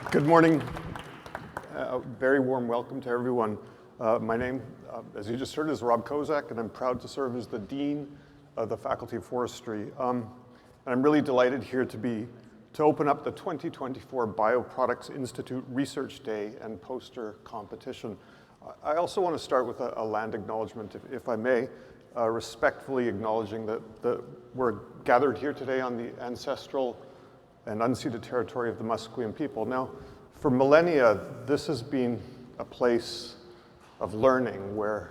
Good morning. Very warm welcome to everyone. My name, as you just heard, is Rob Kozak, and I'm proud to serve as the Dean of the Faculty of Forestry. And I'm really delighted here to open up the 2024 BioProducts Institute Research Day and Poster Competition. I also want to start with a land acknowledgement, if I may, respectfully acknowledging that we're gathered here today on the ancestral and unceded territory of the Musqueam people. Now, for millennia, this has been a place of learning where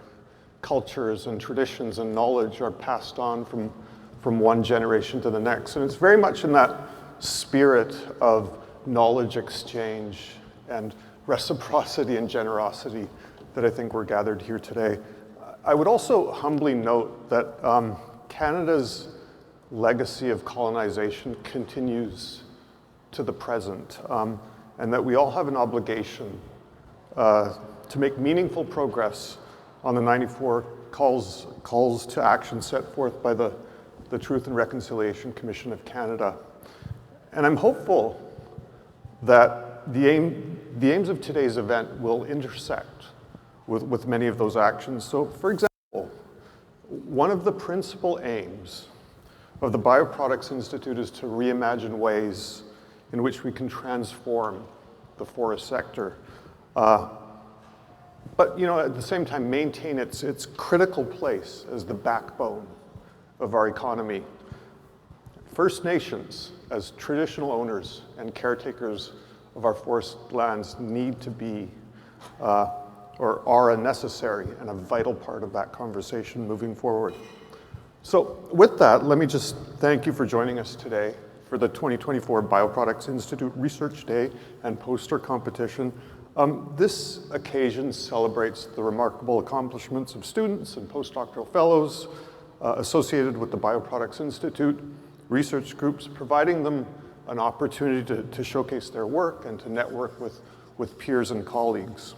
cultures and traditions and knowledge are passed on from one generation to the next. And it's very much in that spirit of knowledge exchange and reciprocity and generosity that I think we're gathered here today. I would also humbly note that Canada's legacy of colonization continues to the present, and that we all have an obligation to make meaningful progress on the 94 calls to action set forth by the Truth and Reconciliation Commission of Canada. And I'm hopeful that the aims of today's event will intersect with many of those actions. So, for example, one of the principal aims of the BioProducts Institute is to reimagine ways in which we can transform the forest sector. But at the same time, maintain its critical place as the backbone of our economy. First Nations, as traditional owners and caretakers of our forest lands, need to be or are a necessary and a vital part of that conversation moving forward. So with that, let me just thank you for joining us today for the 2024 BioProducts Institute Research Day and Poster Competition. This occasion celebrates the remarkable accomplishments of students and postdoctoral fellows associated with the BioProducts Institute research groups, providing them an opportunity to showcase their work and to network with peers and colleagues.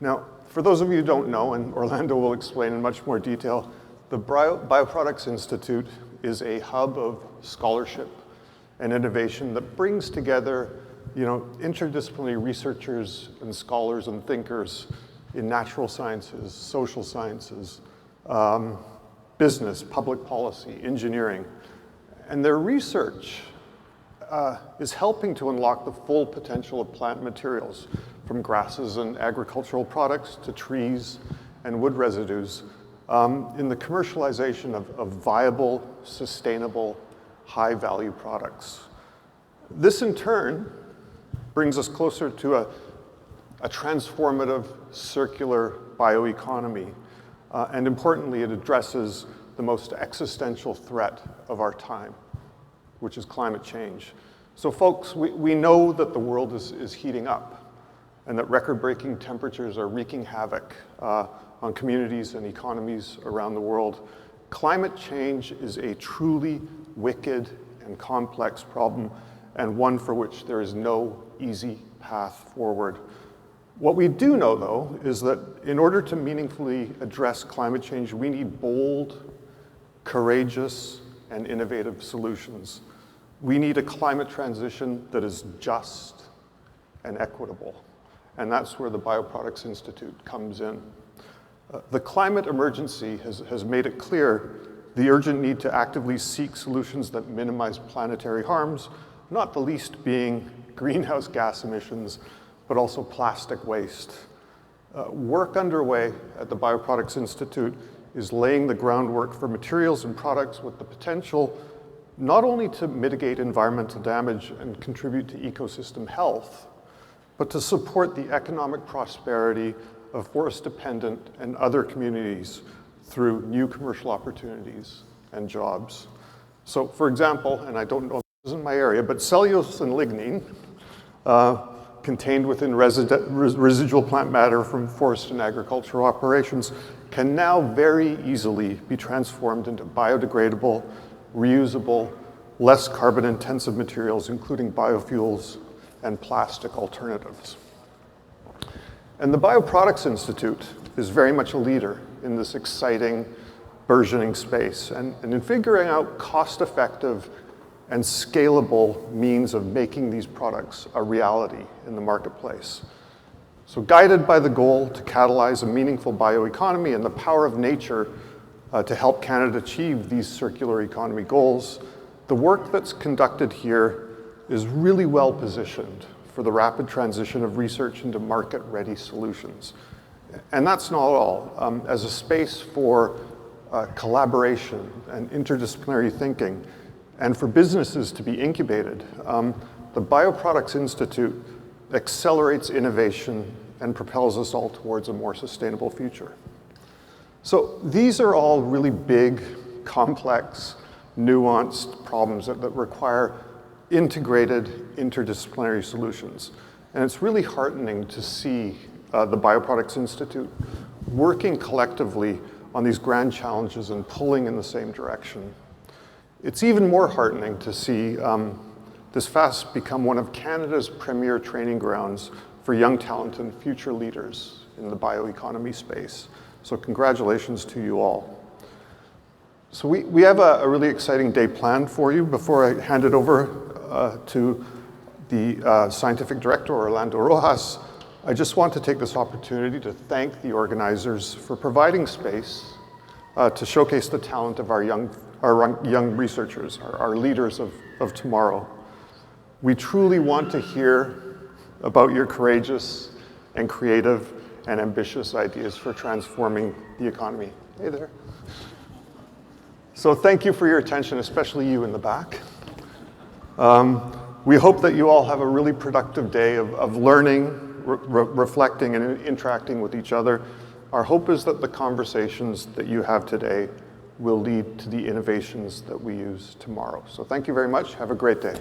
Now, for those of you who don't know, and Orlando will explain in much more detail, the BioProducts Institute is a hub of scholarship and innovation that brings together, interdisciplinary researchers and scholars and thinkers in natural sciences, social sciences, business, public policy, engineering. And their research is helping to unlock the full potential of plant materials, from grasses and agricultural products to trees and wood residues, in the commercialization of viable, sustainable, high-value products. This, in turn, brings us closer to a transformative, circular bioeconomy. And importantly, it addresses the most existential threat of our time, which is climate change. So folks, we know that the world is heating up and that record-breaking temperatures are wreaking havoc on communities and economies around the world. Climate change is a truly wicked and complex problem, and one for which there is no easy path forward. What we do know, though, is that in order to meaningfully address climate change, we need bold, courageous, and innovative solutions. We need a climate transition that is just and equitable, and that's where the BioProducts Institute comes in. The climate emergency has made it clear the urgent need to actively seek solutions that minimize planetary harms, not the least being greenhouse gas emissions, but also plastic waste. Work underway at the BioProducts Institute is laying the groundwork for materials and products with the potential not only to mitigate environmental damage and contribute to ecosystem health, but to support the economic prosperity of forest-dependent and other communities through new commercial opportunities and jobs. So, for example, and I don't know if this is in my area, but cellulose and lignin, contained within residual plant matter from forest and agricultural operations, can now very easily be transformed into biodegradable, reusable, less carbon-intensive materials, including biofuels and plastic alternatives. And the BioProducts Institute is very much a leader in this exciting, burgeoning space, and in figuring out cost-effective and scalable means of making these products a reality in the marketplace. So guided by the goal to catalyze a meaningful bioeconomy and the power of nature to help Canada achieve these circular economy goals, the work that's conducted here is really well positioned for the rapid transition of research into market-ready solutions. And that's not all. As a space for collaboration and interdisciplinary thinking, and for businesses to be incubated, the BioProducts Institute accelerates innovation and propels us all towards a more sustainable future. So these are all really big, complex, nuanced problems that require integrated, interdisciplinary solutions. And it's really heartening to see the BioProducts Institute working collectively on these grand challenges and pulling in the same direction. It's even more heartening to see this FAST become one of Canada's premier training grounds for young talent and future leaders in the bioeconomy space. So congratulations to you all. So we have a really exciting day planned for you. Before I hand it over to the scientific director, Orlando Rojas, I just want to take this opportunity to thank the organizers for providing space to showcase the talent of our young researchers, our leaders of tomorrow. We truly want to hear about your courageous and creative and ambitious ideas for transforming the economy. Hey there. So thank you for your attention, especially you in the back. We hope that you all have a really productive day of learning, reflecting, and interacting with each other. Our hope is that the conversations that you have today will lead to the innovations that we use tomorrow. So thank you very much. Have a great day.